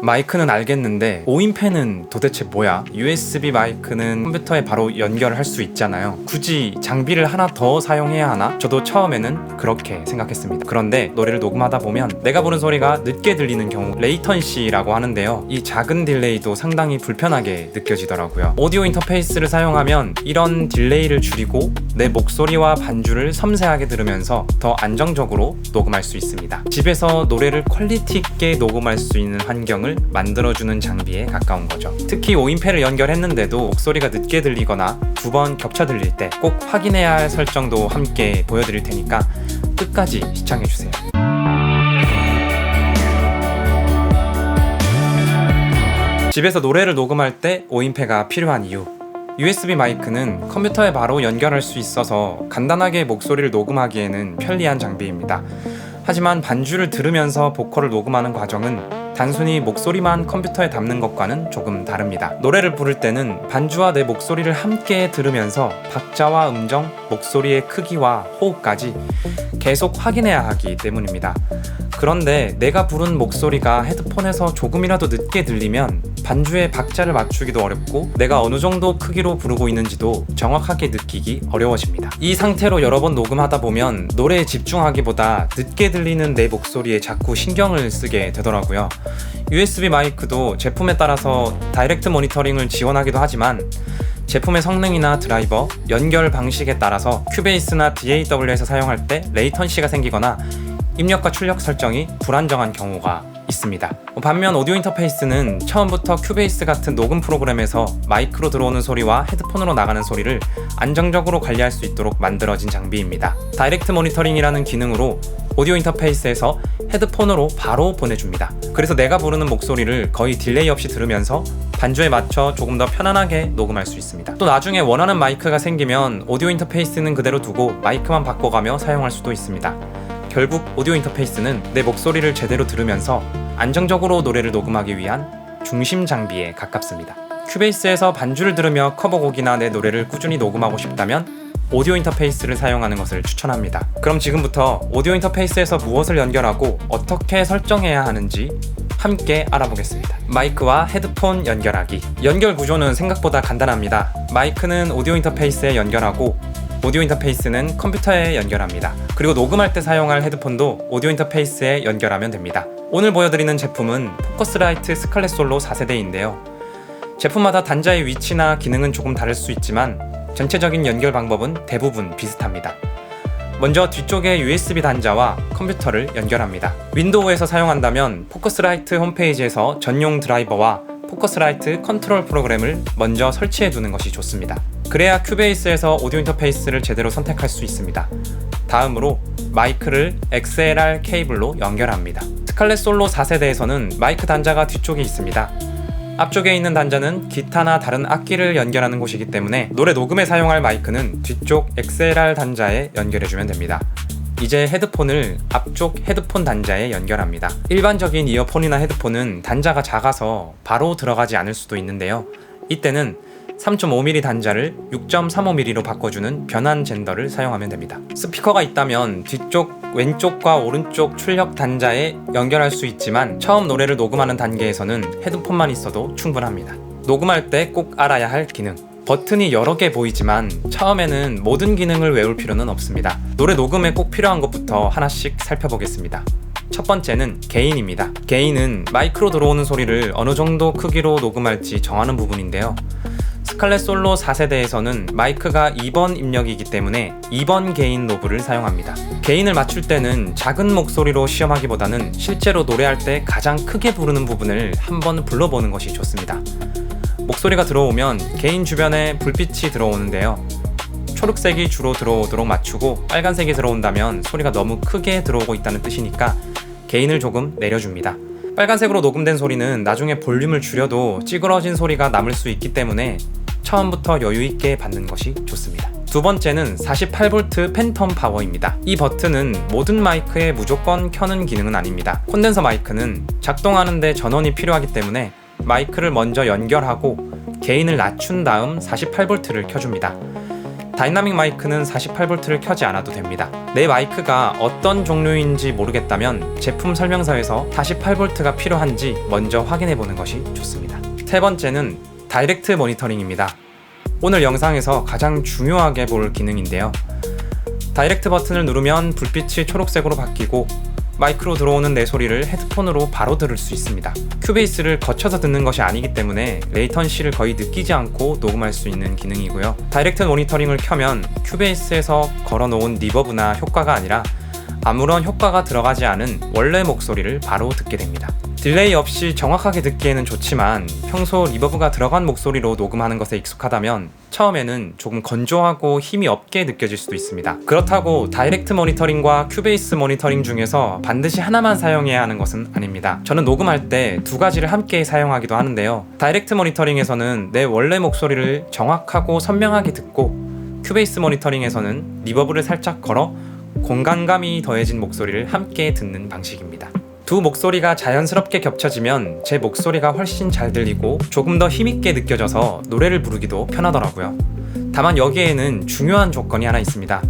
마이크는 알겠는데 5인패는 도대체 뭐야? USB 마이크는 컴퓨터에 바로 연결할 수 있잖아요. 굳이 장비를 하나 더 사용해야 하나? 저도 처음에는 그렇게 생각했습니다. 그런데 노래를 녹음하다 보면 내가 부른 소리가 늦게 들리는 경우 레이턴시라고 하는데요. 이 작은 딜레이도 상당히 불편하게 느껴지더라고요. 오디오 인터페이스를 사용하면 이런 딜레이를 줄이고 내 목소리와 반주를 섬세하게 들으면서 더 안정적으로 녹음할 수 있습니다. 집에서 노래를 퀄리티 있게 녹음할 수 있는 환경을 만들어주는 장비에 가까운 거죠. 특히 5인패를 연결했는데도 목소리가 늦게 들리거나 두 번 겹쳐 들릴 때 꼭 확인해야 할 설정도 함께 보여드릴 테니까 끝까지 시청해주세요. 집에서 노래를 녹음할 때 5인패가 필요한 이유. USB 마이크는 컴퓨터에 바로 연결할 수 있어서 간단하게 목소리를 녹음하기에는 편리한 장비입니다. 하지만 반주를 들으면서 보컬을 녹음하는 과정은 단순히 목소리만 컴퓨터에 담는 것과는 조금 다릅니다. 노래를 부를 때는 반주와 내 목소리를 함께 들으면서 박자와 음정, 목소리의 크기와 호흡까지 계속 확인해야 하기 때문입니다. 그런데 내가 부른 목소리가 헤드폰에서 조금이라도 늦게 들리면 반주의 박자를 맞추기도 어렵고 내가 어느 정도 크기로 부르고 있는지도 정확하게 느끼기 어려워집니다. 이 상태로 여러 번 녹음하다 보면 노래에 집중하기보다 늦게 들리는 내 목소리에 자꾸 신경을 쓰게 되더라고요. USB 마이크도 제품에 따라서 다이렉트 모니터링을 지원하기도 하지만 제품의 성능이나 드라이버, 연결 방식에 따라서 큐베이스나 DAW에서 사용할 때 레이턴시가 생기거나 입력과 출력 설정이 불안정한 경우가 있습니다. 반면 오디오 인터페이스는 처음부터 큐베이스 같은 녹음 프로그램에서 마이크로 들어오는 소리와 헤드폰으로 나가는 소리를 안정적으로 관리할 수 있도록 만들어진 장비입니다. 다이렉트 모니터링이라는 기능으로 오디오 인터페이스에서 헤드폰으로 바로 보내줍니다. 그래서 내가 부르는 목소리를 거의 딜레이 없이 들으면서 반주에 맞춰 조금 더 편안하게 녹음할 수 있습니다. 또 나중에 원하는 마이크가 생기면 오디오 인터페이스는 그대로 두고 마이크만 바꿔가며 사용할 수도 있습니다. 결국 오디오 인터페이스는 내 목소리를 제대로 들으면서 안정적으로 노래를 녹음하기 위한 중심 장비에 가깝습니다. 큐베이스에서 반주를 들으며 커버곡이나 내 노래를 꾸준히 녹음하고 싶다면 오디오 인터페이스를 사용하는 것을 추천합니다. 그럼 지금부터 오디오 인터페이스에서 무엇을 연결하고 어떻게 설정해야 하는지 함께 알아보겠습니다. 마이크와 헤드폰 연결하기. 연결 구조는 생각보다 간단합니다. 마이크는 오디오 인터페이스에 연결하고 오디오 인터페이스는 컴퓨터에 연결합니다. 그리고 녹음할 때 사용할 헤드폰도 오디오 인터페이스에 연결하면 됩니다. 오늘 보여드리는 제품은 포커스라이트 스칼렛 솔로 4세대인데요. 제품마다 단자의 위치나 기능은 조금 다를 수 있지만 전체적인 연결 방법은 대부분 비슷합니다. 먼저 뒤쪽에 USB 단자와 컴퓨터를 연결합니다. 윈도우에서 사용한다면 포커스라이트 홈페이지에서 전용 드라이버와 포커스라이트 컨트롤 프로그램을 먼저 설치해 두는 것이 좋습니다. 그래야 큐베이스에서 오디오 인터페이스를 제대로 선택할 수 있습니다. 다음으로 마이크를 XLR 케이블로 연결합니다. 스칼렛 솔로 4세대에서는 마이크 단자가 뒤쪽에 있습니다. 앞쪽에 있는 단자는 기타나 다른 악기를 연결하는 곳이기 때문에 노래 녹음에 사용할 마이크는 뒤쪽 XLR 단자에 연결해주면 됩니다. 이제 헤드폰을 앞쪽 헤드폰 단자에 연결합니다. 일반적인 이어폰이나 헤드폰은 단자가 작아서 바로 들어가지 않을 수도 있는데요. 이때는 3.5mm 단자를 6.35mm로 바꿔주는 변환 젠더를 사용하면 됩니다. 스피커가 있다면 뒤쪽 왼쪽과 오른쪽 출력 단자에 연결할 수 있지만 처음 노래를 녹음하는 단계에서는 헤드폰만 있어도 충분합니다. 녹음할 때 꼭 알아야 할 기능. 버튼이 여러 개 보이지만 처음에는 모든 기능을 외울 필요는 없습니다. 노래 녹음에 꼭 필요한 것부터 하나씩 살펴보겠습니다. 첫 번째는 게인입니다. 게인은 마이크로 들어오는 소리를 어느 정도 크기로 녹음할지 정하는 부분인데요. 스칼렛 솔로 4세대에서는 마이크가 2번 입력이기 때문에 2번 게인 노브를 사용합니다. 게인을 맞출 때는 작은 목소리로 시험하기보다는 실제로 노래할 때 가장 크게 부르는 부분을 한번 불러보는 것이 좋습니다. 목소리가 들어오면 게인 주변에 불빛이 들어오는데요. 초록색이 주로 들어오도록 맞추고 빨간색이 들어온다면 소리가 너무 크게 들어오고 있다는 뜻이니까 게인을 조금 내려줍니다. 빨간색으로 녹음된 소리는 나중에 볼륨을 줄여도 찌그러진 소리가 남을 수 있기 때문에 처음부터 여유있게 받는 것이 좋습니다. 두 번째는 48V 팬텀 파워입니다. 이 버튼은 모든 마이크에 무조건 켜는 기능은 아닙니다. 콘덴서 마이크는 작동하는데 전원이 필요하기 때문에 마이크를 먼저 연결하고 게인을 낮춘 다음 48V를 켜줍니다. 다이나믹 마이크는 48V를 켜지 않아도 됩니다. 내 마이크가 어떤 종류인지 모르겠다면 제품 설명서에서 48V가 필요한지 먼저 확인해 보는 것이 좋습니다. 세 번째는 다이렉트 모니터링입니다. 오늘 영상에서 가장 중요하게 볼 기능인데요. 다이렉트 버튼을 누르면 불빛이 초록색으로 바뀌고 마이크로 들어오는 내 소리를 헤드폰으로 바로 들을 수 있습니다. 큐베이스를 거쳐서 듣는 것이 아니기 때문에 레이턴시를 거의 느끼지 않고 녹음할 수 있는 기능이고요. 다이렉트 모니터링을 켜면 큐베이스에서 걸어놓은 리버브나 효과가 아니라 아무런 효과가 들어가지 않은 원래 목소리를 바로 듣게 됩니다. 딜레이 없이 정확하게 듣기에는 좋지만 평소 리버브가 들어간 목소리로 녹음하는 것에 익숙하다면 처음에는 조금 건조하고 힘이 없게 느껴질 수도 있습니다. 그렇다고 다이렉트 모니터링과 큐베이스 모니터링 중에서 반드시 하나만 사용해야 하는 것은 아닙니다. 저는 녹음할 때 두 가지를 함께 사용하기도 하는데요. 다이렉트 모니터링에서는 내 원래 목소리를 정확하고 선명하게 듣고 큐베이스 모니터링에서는 리버브를 살짝 걸어 공간감이 더해진 목소리를 함께 듣는 방식입니다. 두 목소리가 자연스럽게 겹쳐지면 제 목소리가 훨씬 잘 들리고 조금 더 힘있게 느껴져서 노래를 부르기도 편하더라고요. 다만 여기에는 중요한 조건이 하나 있습니다.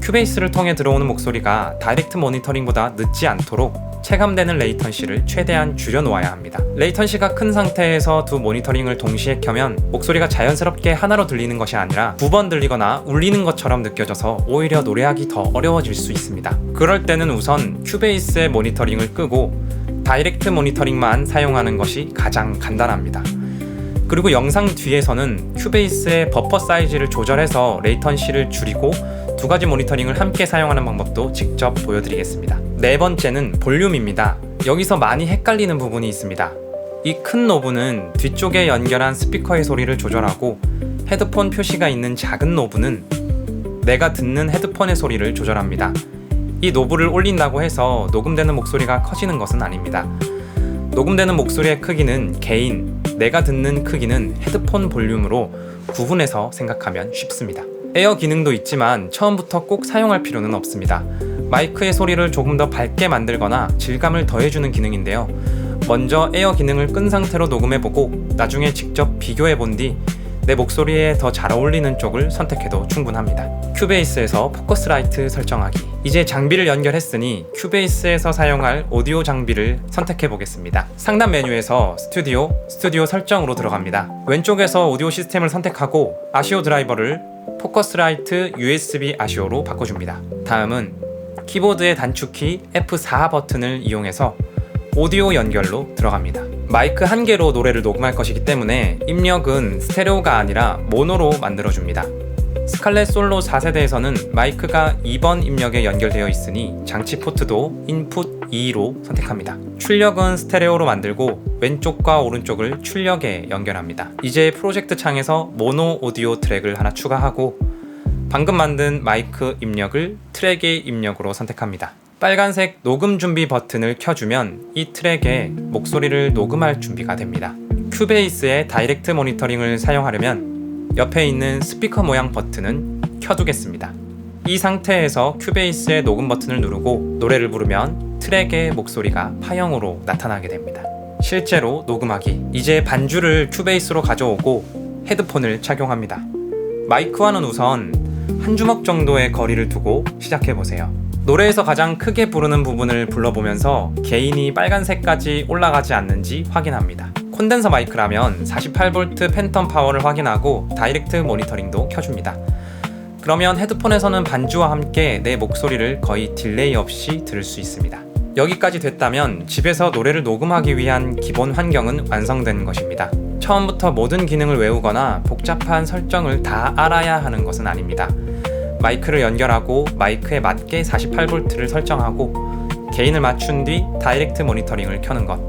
큐베이스를 통해 들어오는 목소리가 다이렉트 모니터링보다 늦지 않도록 체감되는 레이턴시를 최대한 줄여놓아야 합니다. 레이턴시가 큰 상태에서 두 모니터링을 동시에 켜면 목소리가 자연스럽게 하나로 들리는 것이 아니라 두 번 들리거나 울리는 것처럼 느껴져서 오히려 노래하기 더 어려워질 수 있습니다. 그럴 때는 우선 큐베이스의 모니터링을 끄고 다이렉트 모니터링만 사용하는 것이 가장 간단합니다. 그리고 영상 뒤에서는 큐베이스의 버퍼 사이즈를 조절해서 레이턴시를 줄이고 두 가지 모니터링을 함께 사용하는 방법도 직접 보여드리겠습니다. 네 번째는 볼륨입니다. 여기서 많이 헷갈리는 부분이 있습니다. 이 큰 노브는 뒤쪽에 연결한 스피커의 소리를 조절하고 헤드폰 표시가 있는 작은 노브는 내가 듣는 헤드폰의 소리를 조절합니다. 이 노브를 올린다고 해서 녹음되는 목소리가 커지는 것은 아닙니다. 녹음되는 목소리의 크기는 게인, 내가 듣는 크기는 헤드폰 볼륨으로 구분해서 생각하면 쉽습니다. 에어 기능도 있지만 처음부터 꼭 사용할 필요는 없습니다. 마이크의 소리를 조금 더 밝게 만들거나 질감을 더해주는 기능인데요. 먼저 에어 기능을 끈 상태로 녹음해보고 나중에 직접 비교해본 뒤 내 목소리에 더 잘 어울리는 쪽을 선택해도 충분합니다. 큐베이스에서 포커스라이트 설정하기. 이제 장비를 연결했으니 큐베이스에서 사용할 오디오 장비를 선택해보겠습니다. 상단 메뉴에서 스튜디오 설정으로 들어갑니다. 왼쪽에서 오디오 시스템을 선택하고 아시오 드라이버를 포커스라이트 USB 아시오로 바꿔줍니다. 다음은 키보드의 단축키 F4 버튼을 이용해서 오디오 연결로 들어갑니다. 마이크 한 개로 노래를 녹음할 것이기 때문에 입력은 스테레오가 아니라 모노로 만들어줍니다. 스칼렛 솔로 4세대에서는 마이크가 2번 입력에 연결되어 있으니 장치 포트도 인풋 2로 선택합니다. 출력은 스테레오로 만들고 왼쪽과 오른쪽을 출력에 연결합니다. 이제 프로젝트 창에서 모노 오디오 트랙을 하나 추가하고 방금 만든 마이크 입력을 트랙의 입력으로 선택합니다. 빨간색 녹음 준비 버튼을 켜주면 이 트랙에 목소리를 녹음할 준비가 됩니다. 큐베이스의 다이렉트 모니터링을 사용하려면 옆에 있는 스피커 모양 버튼은 켜두겠습니다. 이 상태에서 큐베이스의 녹음 버튼을 누르고 노래를 부르면 트랙의 목소리가 파형으로 나타나게 됩니다. 실제로 녹음하기. 이제 반주를 큐베이스로 가져오고 헤드폰을 착용합니다. 마이크와는 우선 한 주먹 정도의 거리를 두고 시작해보세요. 노래에서 가장 크게 부르는 부분을 불러보면서 게인이 빨간색까지 올라가지 않는지 확인합니다. 콘덴서 마이크라면 48V 팬텀 파워를 확인하고 다이렉트 모니터링도 켜줍니다. 그러면 헤드폰에서는 반주와 함께 내 목소리를 거의 딜레이 없이 들을 수 있습니다. 여기까지 됐다면 집에서 노래를 녹음하기 위한 기본 환경은 완성된 것입니다. 처음부터 모든 기능을 외우거나 복잡한 설정을 다 알아야 하는 것은 아닙니다. 마이크를 연결하고 마이크에 맞게 48V를 설정하고 게인을 맞춘 뒤 다이렉트 모니터링을 켜는 것.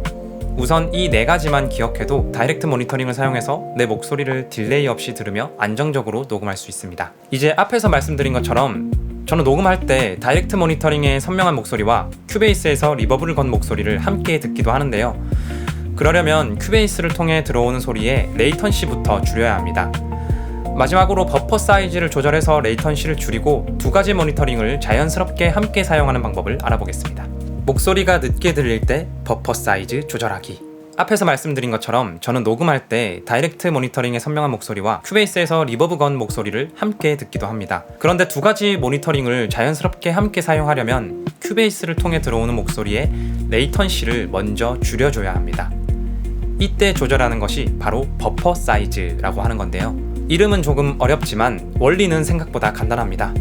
우선 이 네 가지만 기억해도 다이렉트 모니터링을 사용해서 내 목소리를 딜레이 없이 들으며 안정적으로 녹음할 수 있습니다. 이제 앞에서 말씀드린 것처럼 저는 녹음할 때 다이렉트 모니터링의 선명한 목소리와 큐베이스에서 리버브를 건 목소리를 함께 듣기도 하는데요. 그러려면 큐베이스를 통해 들어오는 소리의 레이턴시부터 줄여야 합니다. 마지막으로 버퍼 사이즈를 조절해서 레이턴시를 줄이고 두 가지 모니터링을 자연스럽게 함께 사용하는 방법을 알아보겠습니다. 목소리가 늦게 들릴 때 버퍼 사이즈 조절하기. 앞에서 말씀드린 것처럼 저는 녹음할 때 다이렉트 모니터링의 선명한 목소리와 큐베이스에서 리버브 건 목소리를 함께 듣기도 합니다. 그런데 두 가지 모니터링을 자연스럽게 함께 사용하려면 큐베이스를 통해 들어오는 목소리의 레이턴시를 먼저 줄여줘야 합니다. 이때 조절하는 것이 바로 버퍼 사이즈라고 하는 건데요. 이름은 조금 어렵지만 원리는 생각보다 간단합니다.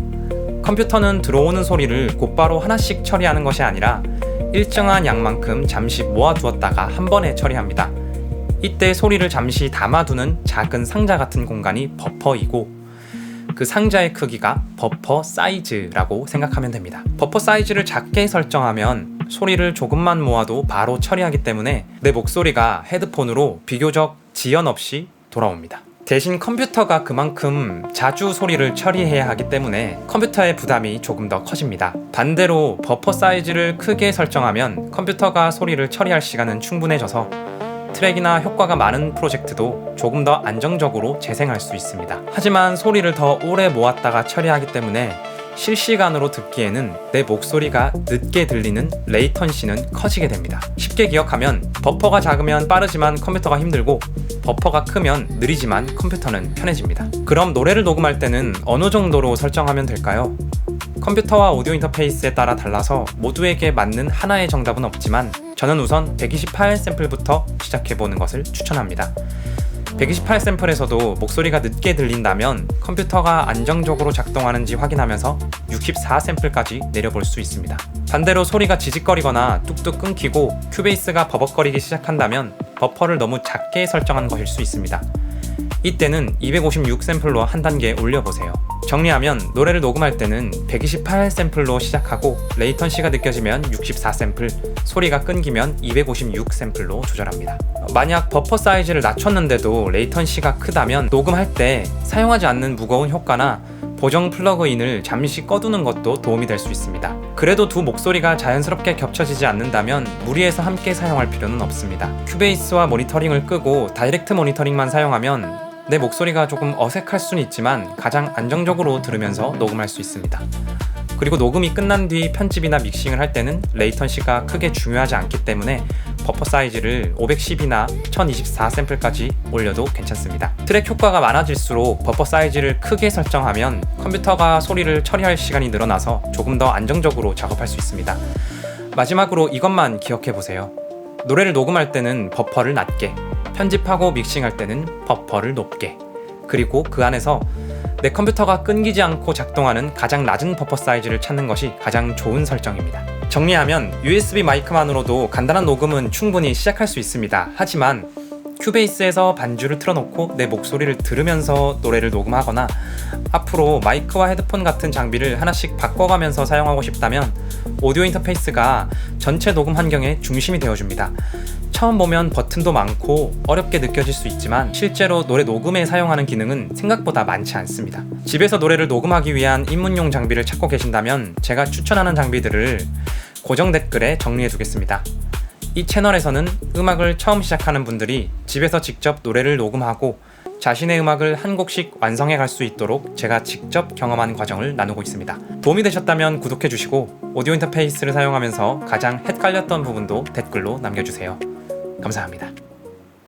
컴퓨터는 들어오는 소리를 곧바로 하나씩 처리하는 것이 아니라 일정한 양만큼 잠시 모아두었다가 한 번에 처리합니다. 이때 소리를 잠시 담아두는 작은 상자 같은 공간이 버퍼이고 그 상자의 크기가 버퍼 사이즈라고 생각하면 됩니다. 버퍼 사이즈를 작게 설정하면 소리를 조금만 모아도 바로 처리하기 때문에 내 목소리가 헤드폰으로 비교적 지연 없이 돌아옵니다. 대신 컴퓨터가 그만큼 자주 소리를 처리해야 하기 때문에 컴퓨터의 부담이 조금 더 커집니다. 반대로 버퍼 사이즈를 크게 설정하면 컴퓨터가 소리를 처리할 시간은 충분해져서 트랙이나 효과가 많은 프로젝트도 조금 더 안정적으로 재생할 수 있습니다. 하지만 소리를 더 오래 모았다가 처리하기 때문에 실시간으로 듣기에는 내 목소리가 늦게 들리는 레이턴시는 커지게 됩니다. 쉽게 기억하면 버퍼가 작으면 빠르지만 컴퓨터가 힘들고 버퍼가 크면 느리지만 컴퓨터는 편해집니다. 그럼 노래를 녹음할 때는 어느 정도로 설정하면 될까요? 컴퓨터와 오디오 인터페이스에 따라 달라서 모두에게 맞는 하나의 정답은 없지만 저는 우선 128 샘플부터 시작해보는 것을 추천합니다. 128 샘플에서도 목소리가 늦게 들린다면 컴퓨터가 안정적으로 작동하는지 확인하면서 64 샘플까지 내려볼 수 있습니다. 반대로 소리가 지직거리거나 뚝뚝 끊기고 큐베이스가 버벅거리기 시작한다면 버퍼를 너무 작게 설정한 것일 수 있습니다. 이때는 256 샘플로 한 단계 올려보세요. 정리하면 노래를 녹음할 때는 128 샘플로 시작하고 레이턴시가 느껴지면 64 샘플, 소리가 끊기면 256 샘플로 조절합니다. 만약 버퍼 사이즈를 낮췄는데도 레이턴시가 크다면 녹음할 때 사용하지 않는 무거운 효과나 보정 플러그인을 잠시 꺼두는 것도 도움이 될 수 있습니다. 그래도 두 목소리가 자연스럽게 겹쳐지지 않는다면 무리해서 함께 사용할 필요는 없습니다. 큐베이스와 모니터링을 끄고 다이렉트 모니터링만 사용하면 내 목소리가 조금 어색할 수는 있지만 가장 안정적으로 들으면서 녹음할 수 있습니다. 그리고 녹음이 끝난 뒤 편집이나 믹싱을 할 때는 레이턴시가 크게 중요하지 않기 때문에 버퍼 사이즈를 510이나 1024 샘플까지 올려도 괜찮습니다. 트랙 효과가 많아질수록 버퍼 사이즈를 크게 설정하면 컴퓨터가 소리를 처리할 시간이 늘어나서 조금 더 안정적으로 작업할 수 있습니다. 마지막으로 이것만 기억해보세요. 노래를 녹음할 때는 버퍼를 낮게, 편집하고 믹싱할 때는 버퍼를 높게, 그리고 그 안에서 내 컴퓨터가 끊기지 않고 작동하는 가장 낮은 버퍼 사이즈를 찾는 것이 가장 좋은 설정입니다. 정리하면 USB 마이크만으로도 간단한 녹음은 충분히 시작할 수 있습니다. 하지만 큐베이스에서 반주를 틀어놓고 내 목소리를 들으면서 노래를 녹음하거나 앞으로 마이크와 헤드폰 같은 장비를 하나씩 바꿔가면서 사용하고 싶다면 오디오 인터페이스가 전체 녹음 환경의 중심이 되어줍니다. 처음 보면 버튼도 많고 어렵게 느껴질 수 있지만 실제로 노래 녹음에 사용하는 기능은 생각보다 많지 않습니다. 집에서 노래를 녹음하기 위한 입문용 장비를 찾고 계신다면 제가 추천하는 장비들을 고정 댓글에 정리해 두겠습니다. 이 채널에서는 음악을 처음 시작하는 분들이 집에서 직접 노래를 녹음하고 자신의 음악을 한 곡씩 완성해 갈 수 있도록 제가 직접 경험한 과정을 나누고 있습니다. 도움이 되셨다면 구독해 주시고 오디오 인터페이스를 사용하면서 가장 헷갈렸던 부분도 댓글로 남겨주세요. 감사합니다.